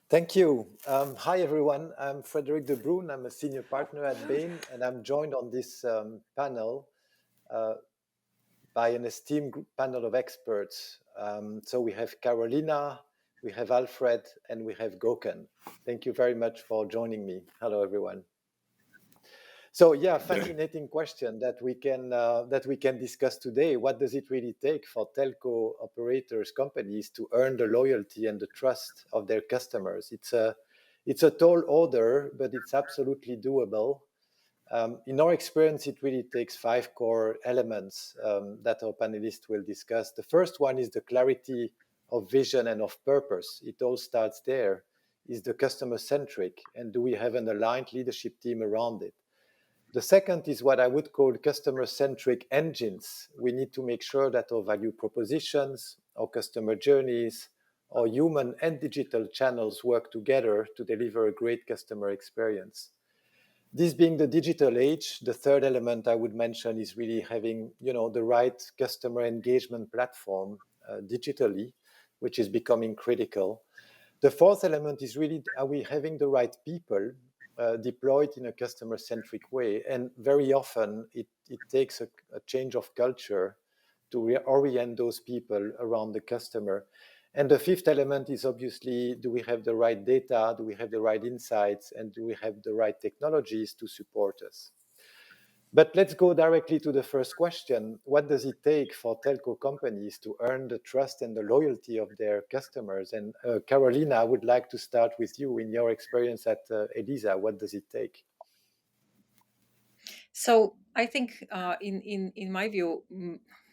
Thank you. Hi, everyone. I'm Frederic De Bruin. I'm a senior partner at Bain, and I'm joined on this panel uh, by an esteemed panel of experts. So we have Carolina, we have Alfred, and we have Gökhan. Thank you very much for joining me. Hello, everyone. So yeah, fascinating question that we can discuss today. What does it really take for telco operators, companies to earn the loyalty and the trust of their customers? It's a tall order, but it's absolutely doable. In our experience, it really takes five core elements that our panelists will discuss. The first one is the clarity of vision and of purpose. It all starts there. Is the customer centric, and do we have an aligned leadership team around it? The second is what I would call customer-centric engines. We need to make sure that our value propositions, our customer journeys, our human and digital channels work together to deliver a great customer experience. This being the digital age, the third element I would mention is really having, the right customer engagement platform digitally, which is becoming critical. The fourth element is really, are we having the right people deployed in a customer-centric way? And very often it takes a change of culture to reorient those people around the customer. And the fifth element is obviously, do we have the right data? Do we have the right insights? And do we have the right technologies to support us? But let's go directly to the first question. What does it take for telco companies to earn the trust and the loyalty of their customers? And Carolina, I would like to start with you. In your experience at Elisa, what does it take? So I think, in my view,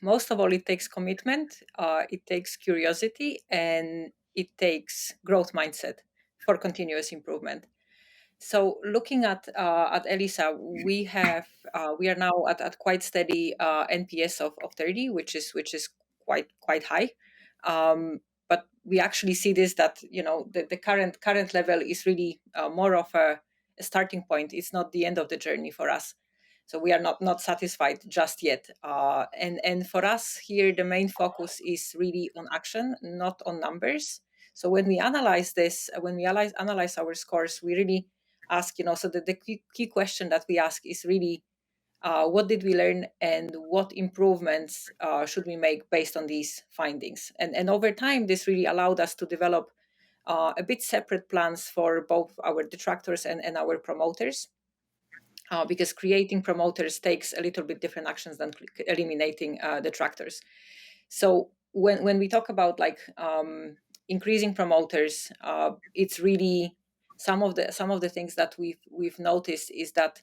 most of all, it takes commitment, it takes curiosity, and it takes growth mindset for continuous improvement. So looking at Elisa, we are now at quite steady NPS of 30, which is quite high. But we actually see this that the current level is really more of a starting point. It's not the end of the journey for us. So we are not satisfied just yet. And for us here, the main focus is really on action, not on numbers. So when we analyze this, when we analyze our scores, we really ask, so the key question that we ask is really, what did we learn and what improvements should we make based on these findings? And over time, this really allowed us to develop a bit separate plans for both our detractors and our promoters, because creating promoters takes a little bit different actions than eliminating detractors. So when we talk about increasing promoters, it's really some of the things that we've noticed is that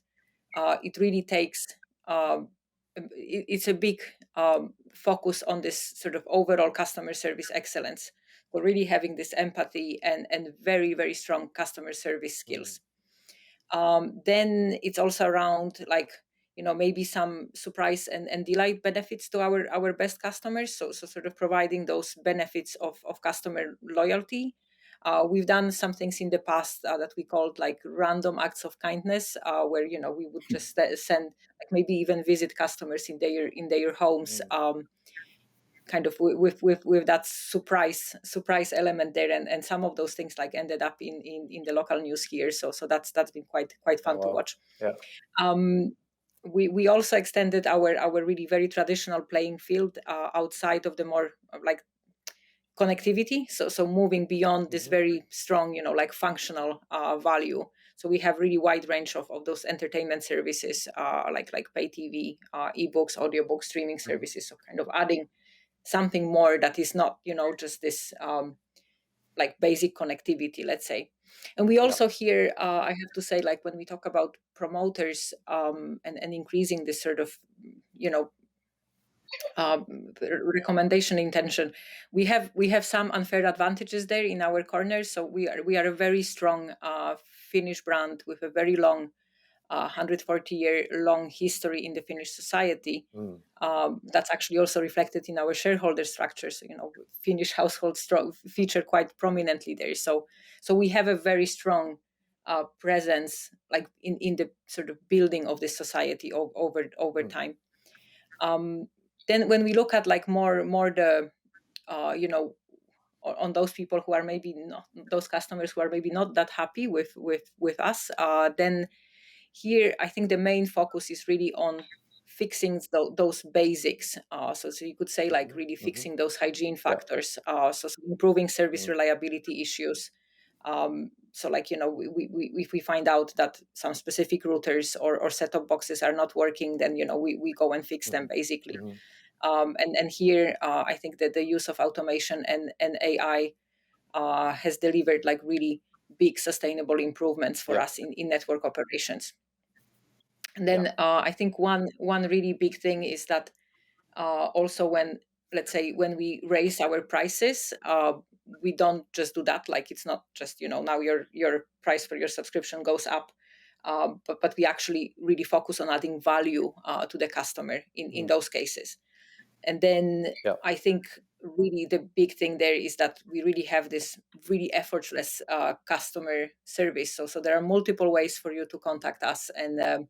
it really takes it's a big focus on this sort of overall customer service excellence. So really having this empathy and very very strong customer service Mm. skills. Then it's also around maybe some surprise and delight benefits to our best customers. So sort of providing those benefits of customer loyalty. We've done some things in the past that we called like random acts of kindness, where we would just send, like, maybe even visit customers in their homes, Mm. kind of with that surprise element there, and some of those things like ended up in the local news here. So that's been quite Oh, fun to wow. watch. Yeah. um we also extended our really very traditional playing field outside of the more like connectivity, so moving beyond this Hmm. very strong like functional value. So we have really wide range of those entertainment services, like pay TV, ebooks, audiobooks, streaming Hmm. services, so kind of adding something more that is not just this like basic connectivity, let's say. And we Yeah. also here, I have to say, like when we talk about promoters, and increasing this sort of you know recommendation intention, we have some unfair advantages there in our corners. So we are a very strong Finnish brand with a very long 140-year long history in the Finnish society. Mm. That's actually also reflected in our shareholder structure. So, Finnish households feature quite prominently there. So we have a very strong presence, like in the sort of building of this society over Mm. time. Um, then when we look at like more the uh, you know on those people who are maybe not, those customers who are maybe not that happy with us, then here I think the main focus is really on fixing those basics. So you could say like really fixing those hygiene factors. So improving service reliability issues. So like, if we find out that some specific routers or set-top boxes are not working, then we go and fix them basically. And here I think that the use of automation and AI has delivered like really big sustainable improvements for us in network operations. And then I think one really big thing is that also when, let's say, when we raise our prices, we don't just do that. Like it's not just now your price for your subscription goes up, but we actually really focus on adding value to the customer in those cases. And then I think really the big thing there is that we really have this really effortless customer service. So there are multiple ways for you to contact us, and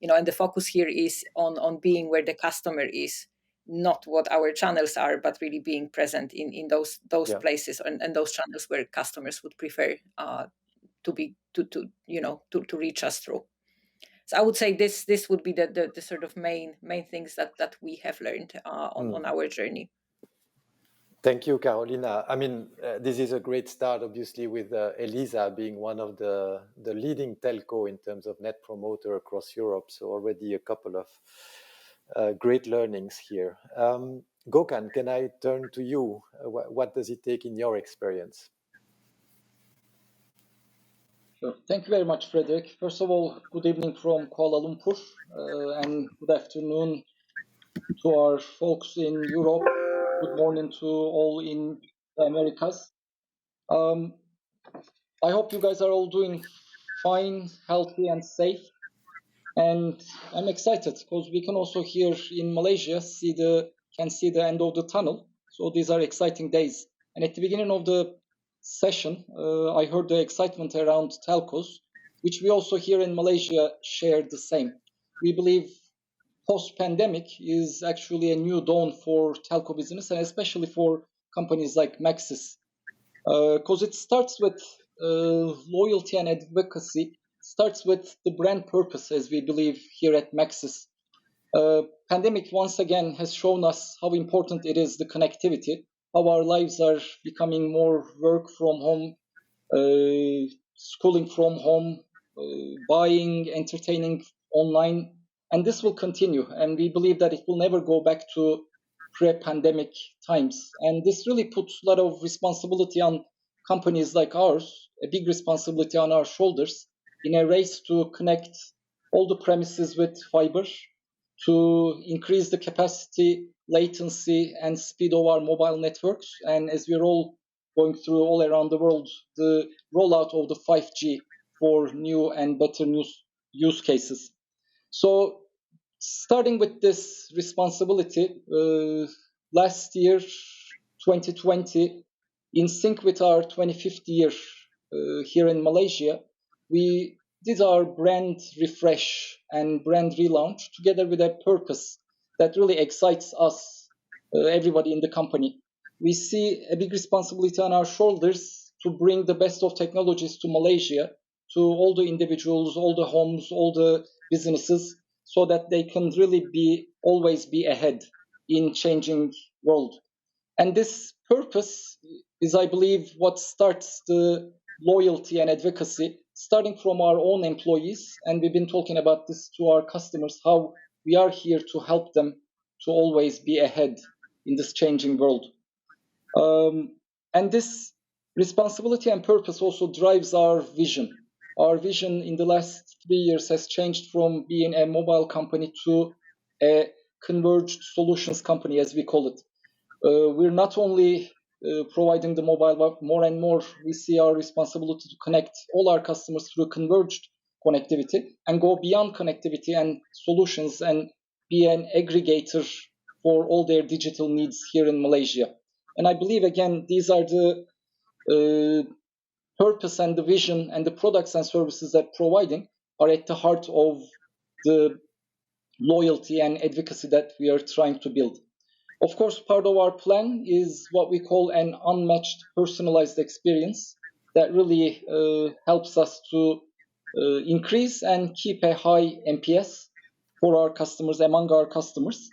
and the focus here is on being where the customer is, not what our channels are, but really being present in those places and those channels where customers would prefer to be to reach us through. So I would say this would be the sort of main things that we have learned on our journey. Thank you, Carolina. I mean, this is a great start, obviously, with Elisa being one of the leading telco in terms of Net Promoter across Europe. So already a couple of great learnings here. Gökhan, can I turn to you? What does it take in your experience? Sure. Thank you very much, Frederick. First of all, good evening from Kuala Lumpur, and good afternoon to our folks in Europe. Good morning to all in the Americas. I hope you guys are all doing fine, healthy, and safe. And I'm excited because we can also here in Malaysia see the end of the tunnel. So these are exciting days. And at the beginning of the session, I heard the excitement around telcos, which we also here in Malaysia share the same. We believe post-pandemic is actually a new dawn for telco business, and especially for companies like Maxis, because it starts with loyalty and advocacy, starts with the brand purpose, as we believe here at Maxis. Pandemic once again has shown us how important it is, the connectivity, how our lives are becoming more work from home, schooling from home, buying, entertaining online. And this will continue. And we believe that it will never go back to pre-pandemic times. And this really puts a lot of responsibility on companies like ours, a big responsibility on our shoulders in a race to connect all the premises with fiber, to increase the capacity, latency, and speed of our mobile networks. And as we're all going through all around the world, the rollout of the 5G for new and better use cases. So starting with this responsibility, last year, 2020, in sync with our 25th year here in Malaysia, we did our brand refresh and brand relaunch together with a purpose that really excites us, everybody in the company. We see a big responsibility on our shoulders to bring the best of technologies to Malaysia, to all the individuals, all the homes, all the businesses, so that they can really always be ahead in changing world. And this purpose is, I believe, what starts the loyalty and advocacy, starting from our own employees. And we've been talking about this to our customers, how we are here to help them to always be ahead in this changing world. And this responsibility and purpose also drives our vision. Our vision in the last 3 years has changed from being a mobile company to a converged solutions company, as we call it. We're not only providing the mobile, but more and more we see our responsibility to connect all our customers through converged connectivity and go beyond connectivity and solutions and be an aggregator for all their digital needs here in Malaysia. And I believe, again, these are the purpose and the vision and the products and services that providing are at the heart of the loyalty and advocacy that we are trying to build. Of course, part of our plan is what we call an unmatched personalized experience that really helps us to increase and keep a high NPS for our customers, among our customers.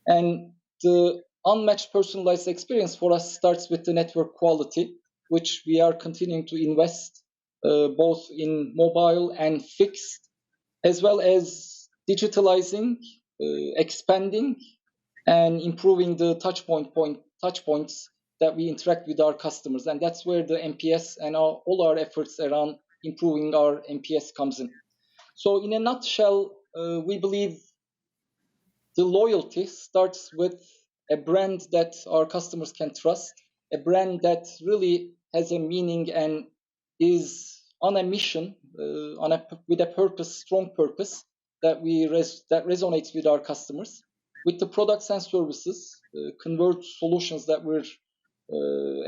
And the unmatched personalized experience for us starts with the network quality, which we are continuing to invest both in mobile and fixed, as well as digitalizing, expanding, and improving the touch points that we interact with our customers. And that's where the NPS and all our efforts around improving our NPS comes in. So in a nutshell, we believe the loyalty starts with a brand that our customers can trust, a brand that really has a meaning and is on a mission, with a purpose, strong purpose that that resonates with our customers, with the products and services, converged solutions that we're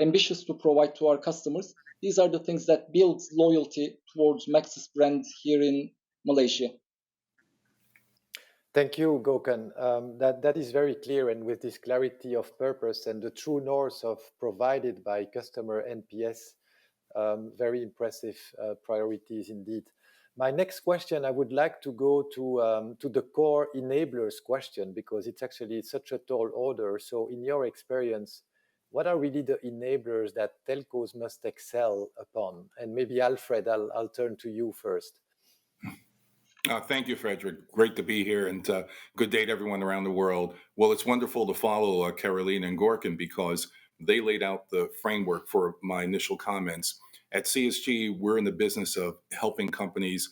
ambitious to provide to our customers. These are the things that build loyalty towards Maxis brand here in Malaysia. Thank you, Gökhan. That is very clear, and with this clarity of purpose and the true north of provided by customer NPS, very impressive priorities indeed. My next question, I would like to go to the core enablers question, because it's actually such a tall order. So in your experience, what are really the enablers that telcos must excel upon? And maybe Alfred, I'll turn to you first. Thank you, Frederick. Great to be here, and good day to everyone around the world. Well, it's wonderful to follow Carolina and Gökhan, because they laid out the framework for my initial comments. At CSG, we're in the business of helping companies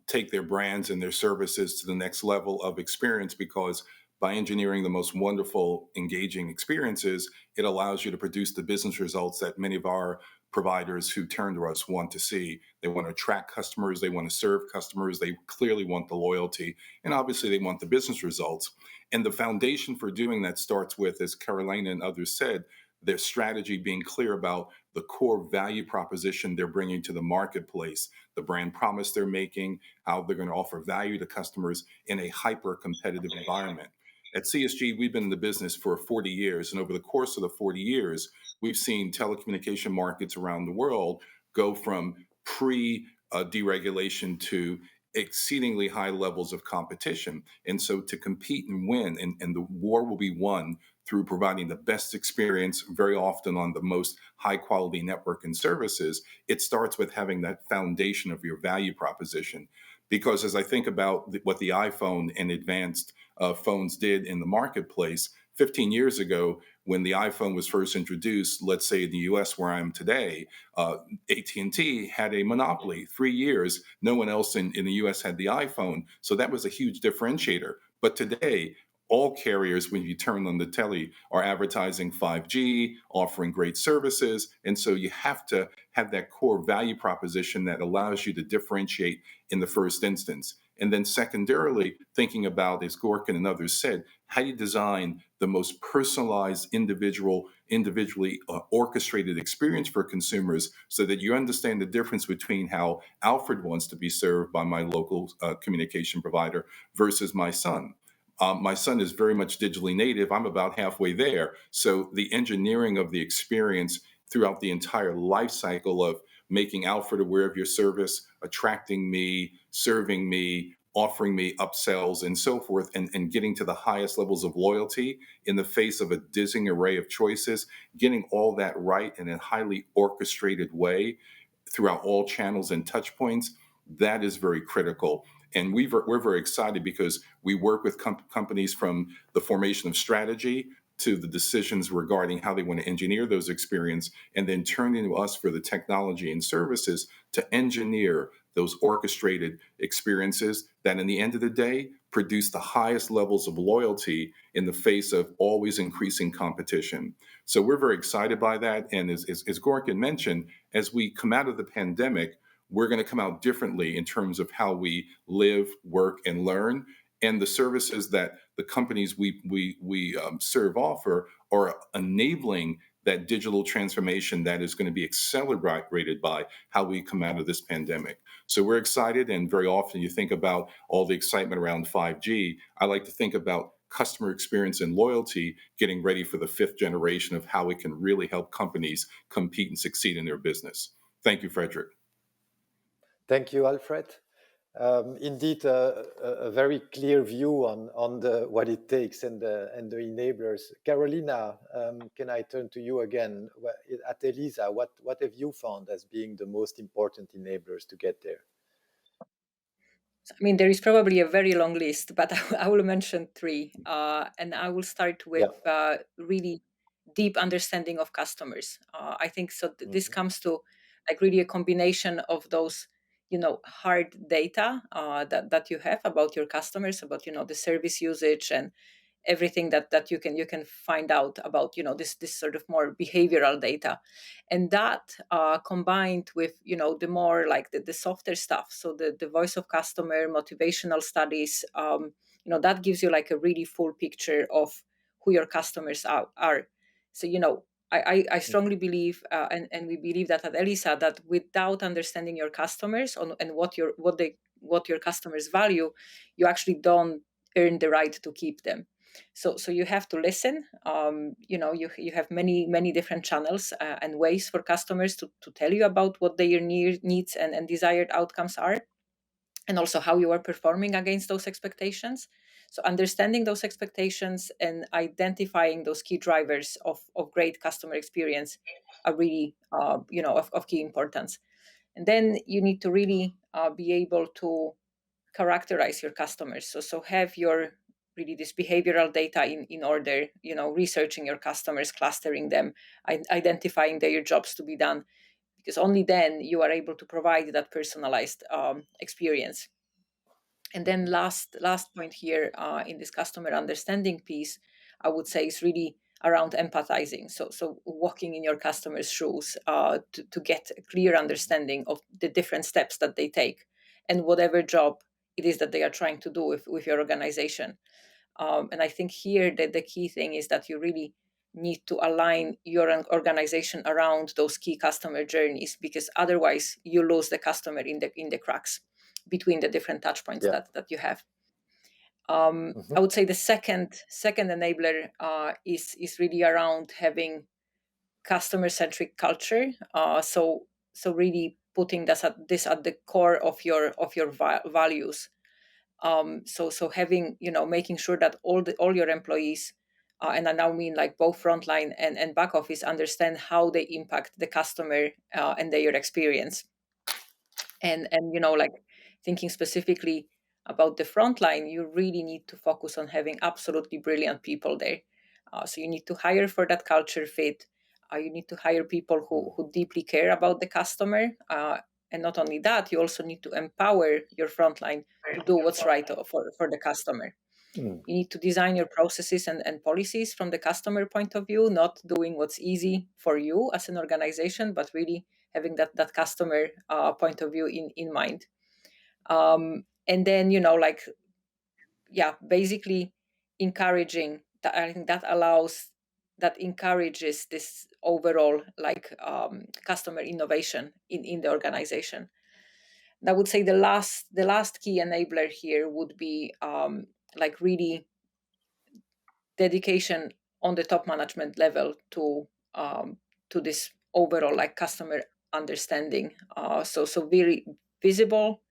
take their brands and their services to the next level of experience, because by engineering the most wonderful, engaging experiences, it allows you to produce the business results that many of our providers who turn to us want to see. They want to attract customers, they want to serve customers, they clearly want the loyalty, and obviously they want the business results. And the foundation for doing that starts with, as Carolina and others said, their strategy being clear about the core value proposition they're bringing to the marketplace, the brand promise they're making, how they're going to offer value to customers in a hyper-competitive environment. At CSG, we've been in the business for 40 years, and over the course of the 40 years, we've seen telecommunication markets around the world go from pre-deregulation to exceedingly high levels of competition. And so to compete and win, and the war will be won through providing the best experience, very often on the most high quality network and services, it starts with having that foundation of your value proposition. Because as I think about what the iPhone and advanced phones did in the marketplace, 15 years ago, when the iPhone was first introduced, let's say in the US where I am today, AT&T had a monopoly. 3 years, no one else in the US had the iPhone. So that was a huge differentiator. But today, all carriers, when you turn on the telly, are advertising 5G, offering great services. And so you have to have that core value proposition that allows you to differentiate in the first instance. And then secondarily, thinking about, as Gökhan and others said, how you design the most personalized, individually orchestrated experience for consumers, so that you understand the difference between how Alfred wants to be served by my local communication provider versus my son. My son is very much digitally native. I'm about halfway there. So the engineering of the experience throughout the entire life cycle of making Alfred aware of your service, attracting me, serving me, offering me upsells and so forth, and getting to the highest levels of loyalty in the face of a dizzying array of choices, getting all that right in a highly orchestrated way throughout all channels and touch points, that is very critical. And we're very excited because we work with companies from the formation of strategy to the decisions regarding how they want to engineer those experiences, and then turning to us for the technology and services to engineer those orchestrated experiences that, in the end of the day, produce the highest levels of loyalty in the face of always increasing competition. So we're very excited by that. And as Gökhan mentioned, as we come out of the pandemic, we're going to come out differently in terms of how we live, work, and learn. And the services that the companies we serve offer are enabling that digital transformation that is going to be accelerated by how we come out of this pandemic. So we're excited, and very often you think about all the excitement around 5G. I like to think about customer experience and loyalty, getting ready for the fifth generation of how it can really help companies compete and succeed in their business. Thank you, Frederick. Thank you, Alfred. Indeed, a very clear view on what it takes and the enablers. Carolina, can I turn to you again? At ELISA, what have you found as being the most important enablers to get there? I mean, there is probably a very long list, but I will mention three. And I will start with really deep understanding of customers. I think so. This comes to like really a combination of those, hard data that you have about your customers, about, the service usage and everything that you can find out about this sort of more behavioral data, and that combined with the more like the softer stuff, so the voice of customer, motivational studies, that gives you like a really full picture of who your customers are. So I strongly believe, and we believe that at ELISA, that without understanding your customers and what your customers value, you actually don't earn the right to keep them. So you have to listen. You have many different channels and ways for customers to tell you about what their needs and desired outcomes are, and also how you are performing against those expectations. So understanding those expectations and identifying those key drivers of great customer experience are really of key importance. And then you need to really be able to characterize your customers. So have your really this behavioral data in order, researching your customers, clustering them, identifying their jobs to be done, because only then you are able to provide that personalized experience. And then last point here in this customer understanding piece, I would say, is really around empathizing. So walking in your customer's shoes to get a clear understanding of the different steps that they take and whatever job it is that they are trying to do with your organization. And I think here that the key thing is that you really need to align your organization around those key customer journeys, because otherwise you lose the customer in the cracks between the different touch points that you have. I would say the second enabler is really around having customer-centric culture. So really putting this at the core of your values. So having, making sure that all your employees, and I now mean like both frontline and back office, understand how they impact the customer and their experience. And like thinking specifically about the frontline, you really need to focus on having absolutely brilliant people there. So you need to hire for that culture fit. You need to hire people who deeply care about the customer. And not only that, you also need to empower your frontline to do what's right for the customer. You need to design your processes and policies from the customer point of view, not doing what's easy for you as an organization, but really having that customer point of view in mind. And then, basically encouraging that. I think that encourages this overall customer innovation in the organization. And I would say the last key enabler here would be really dedication on the top management level to this overall customer understanding. So very visible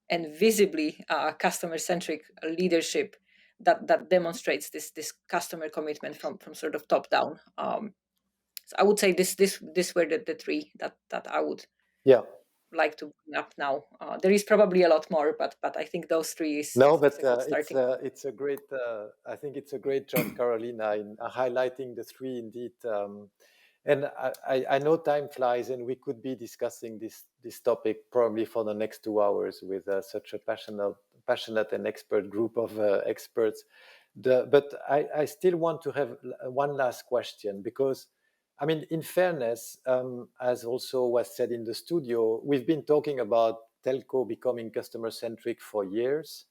and visibly customer-centric leadership that demonstrates this customer commitment from sort of top down. So I would say this were the three that I would like to bring up now. There is probably a lot more, but I think those three is a good starting. It's a great. I think it's a great job, Carolina, in highlighting the three indeed. And I know time flies, and we could be discussing this topic probably for the next 2 hours with such a passionate and expert group of experts. But I still want to have one last question, because I mean, in fairness, as also was said in the studio, we've been talking about telco becoming customer-centric for years.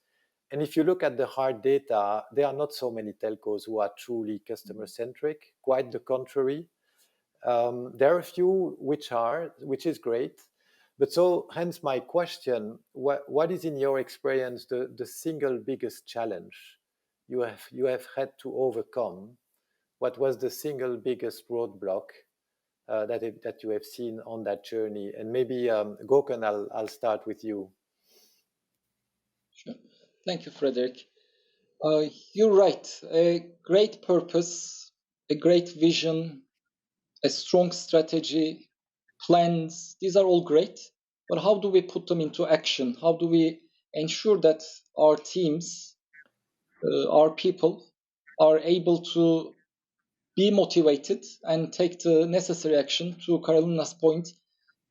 And if you look at the hard data, there are not so many telcos who are truly customer-centric, quite the contrary. There are a few which is great. But so hence my question, what is in your experience the single biggest challenge you have had to overcome? What was the single biggest roadblock that you have seen on that journey? And maybe Gökhan, I'll start with you. Sure. Thank you, Frederick. You're right. A great purpose, a great vision, a strong strategy, plans, these are all great. But how do we put them into action? How do we ensure that our teams, our people, are able to be motivated and take the necessary action, to Carolina's point,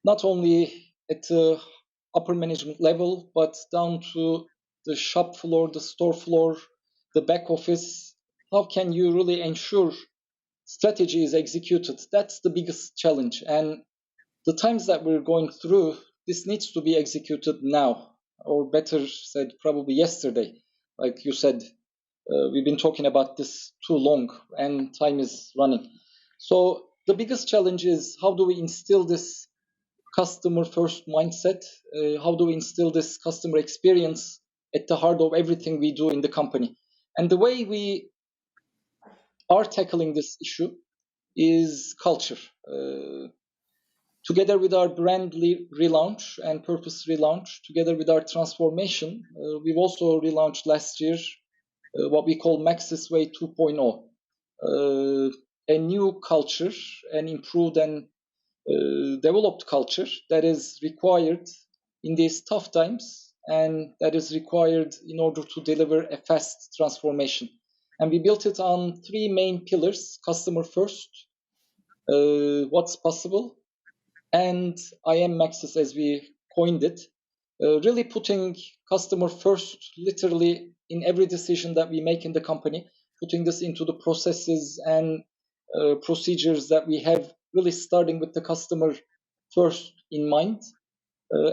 not only at the upper management level, but down to the shop floor, the store floor, the back office? How can you really ensure strategy is executed? That's the biggest challenge. And the times that we're going through, this needs to be executed now, or better said, probably yesterday. Like you said, we've been talking about this too long and time is running. So the biggest challenge is, how do we instill this customer first mindset? How do we instill this customer experience at the heart of everything we do in the company? And the way we are tackling this issue is culture. Together with our brand relaunch and purpose relaunch, together with our transformation, we've also relaunched last year what we call Maxis Way 2.0, a new culture, an improved and developed culture that is required in these tough times, and that is required in order to deliver a fast transformation. And we built it on three main pillars: customer first, what's possible, and I am Maxis, as we coined it, really putting customer first literally in every decision that we make in the company, putting this into the processes and procedures that we have, really starting with the customer first in mind,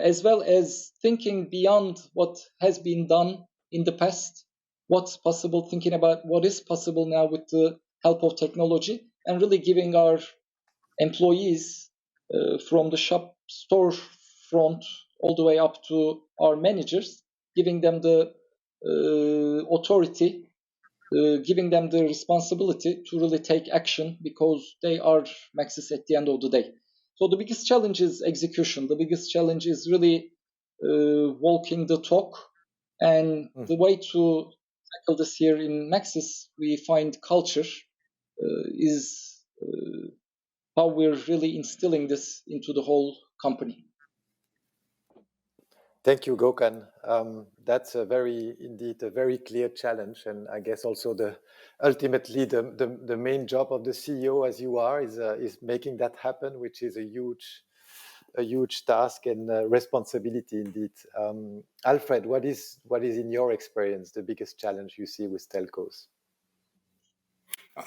as well as thinking beyond what has been done in the past, what's possible, thinking about what is possible now with the help of technology, and really giving our employees from the shop store front all the way up to our managers, giving them the authority, giving them the responsibility to really take action, because they are Maxis at the end of the day. So the biggest challenge is execution. The biggest challenge is really walking the talk. And the way to tackle this here in Maxis, we find culture is how we're really instilling this into the whole company. Thank you, Gökhan. That's indeed a very clear challenge, and I guess also ultimately the main job of the CEO, as you are, is making that happen, which is a huge task and responsibility indeed. Alfred, what is in your experience the biggest challenge you see with telcos?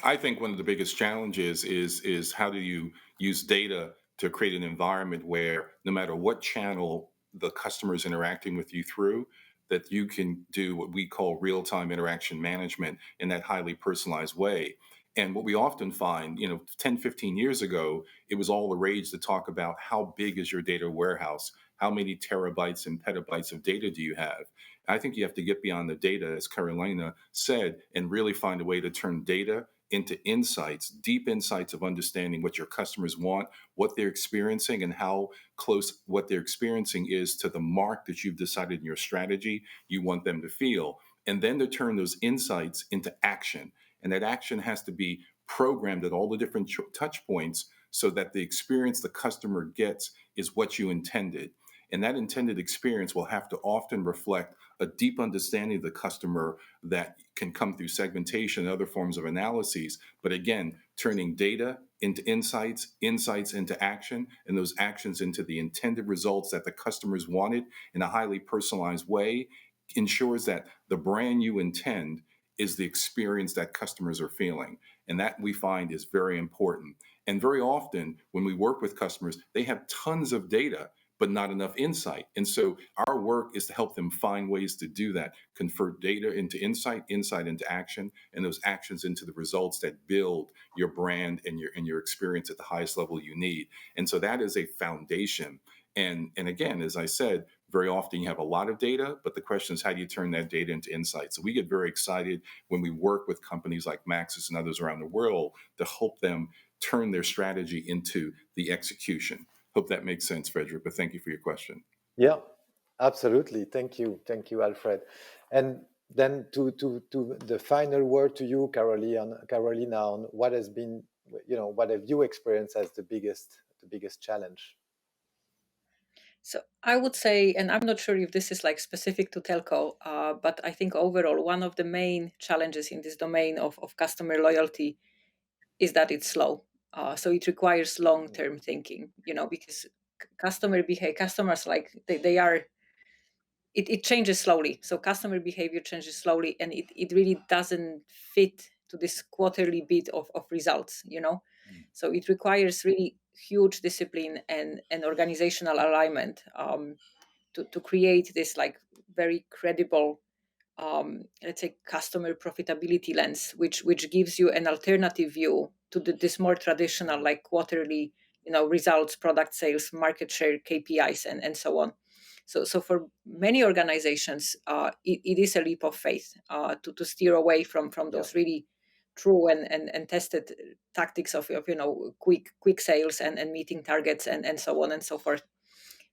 I think one of the biggest challenges is how do you use data to create an environment where no matter what channel the customer is interacting with you through, that you can do what we call real-time interaction management in that highly personalized way. And what we often find, 10, 15 years ago, it was all the rage to talk about how big is your data warehouse? How many terabytes and petabytes of data do you have? I think you have to get beyond the data, as Carolina said, and really find a way to turn data into insights, deep insights of understanding what your customers want, what they're experiencing, and how close what they're experiencing is to the mark that you've decided in your strategy you want them to feel. And then to turn those insights into action. And that action has to be programmed at all the different touch points so that the experience the customer gets is what you intended. And that intended experience will have to often reflect a deep understanding of the customer that can come through segmentation and other forms of analyses. But again, turning data into insights, insights into action, and those actions into the intended results that the customers wanted in a highly personalized way ensures that the brand you intend is the experience that customers are feeling. And that we find is very important. And very often when we work with customers, they have tons of data, but not enough insight. And so our work is to help them find ways to do that, convert data into insight, insight into action, and those actions into the results that build your brand and your experience at the highest level you need. And so that is a foundation. And again, as I said, very often you have a lot of data, but the question is, how do you turn that data into insights? So we get very excited when we work with companies like Maxis and others around the world to help them turn their strategy into the execution. Hope that makes sense, Frederick, but thank you for your question. Yeah, absolutely. Thank you, Alfred. And then to the final word to you, Carolina, on what has been, what have you experienced as the biggest challenge? So I would say, and I'm not sure if this is like specific to telco, but I think overall one of the main challenges in this domain of customer loyalty is that it's slow. So it requires long-term thinking, because customers like they are. It changes slowly. So customer behavior changes slowly, and it really doesn't fit to this quarterly bit of results. So it requires really huge discipline and organizational alignment to create this like very credible, let's say, customer profitability lens, which gives you an alternative view to this more traditional like quarterly results, product sales, market share, KPIs, and so on. So for many organizations, it is a leap of faith to steer away from those really true and tested tactics of quick sales and meeting targets and so on and so forth.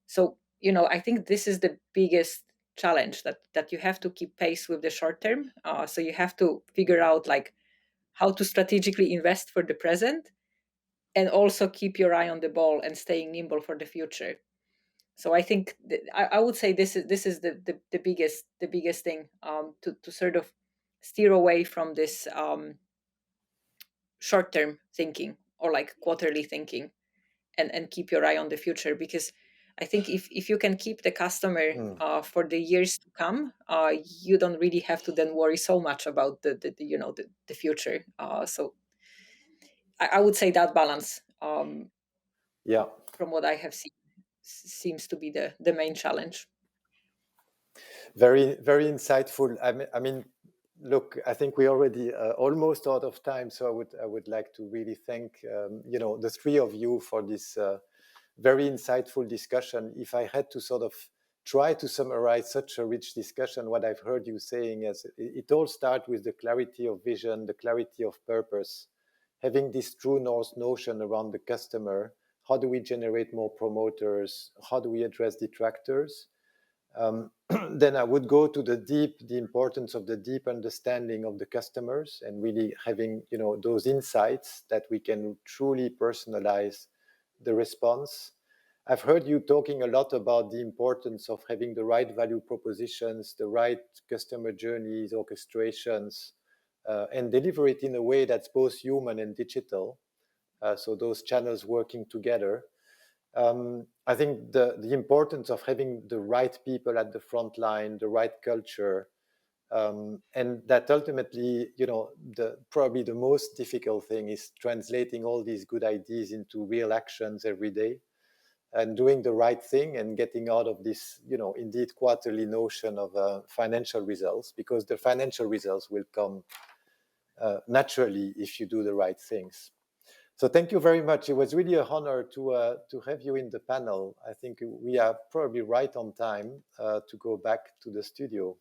So I think this is the biggest challenge, that you have to keep pace with the short term. So you have to figure out like how to strategically invest for the present, and also keep your eye on the ball and staying nimble for the future. So I think I would say this is the biggest thing, to sort of steer away from this short term thinking or like quarterly thinking, and keep your eye on the future, because I think if you can keep the customer for the years to come, you don't really have to then worry so much about the future. So I would say that balance, from what I have seen, seems to be the main challenge. Very, very insightful. I mean, look, I think we already almost out of time, so I would like to really thank the three of you for this very insightful discussion. If I had to sort of try to summarize such a rich discussion, what I've heard you saying is it all starts with the clarity of vision, the clarity of purpose, having this true north notion around the customer. How do we generate more promoters? How do we address detractors? Then I would go to the importance of the deep understanding of the customers, and really having those insights that we can truly personalize the response. I've heard you talking a lot about the importance of having the right value propositions, the right customer journeys, orchestrations, and deliver it in a way that's both human and digital. So those channels working together. I think the importance of having the right people at the front line, the right culture, and that ultimately, probably the most difficult thing is translating all these good ideas into real actions every day, and doing the right thing and getting out of this, indeed quarterly notion of financial results, because the financial results will come naturally if you do the right things. So thank you very much. It was really an honor to have you in the panel. I think we are probably right on time to go back to the studio.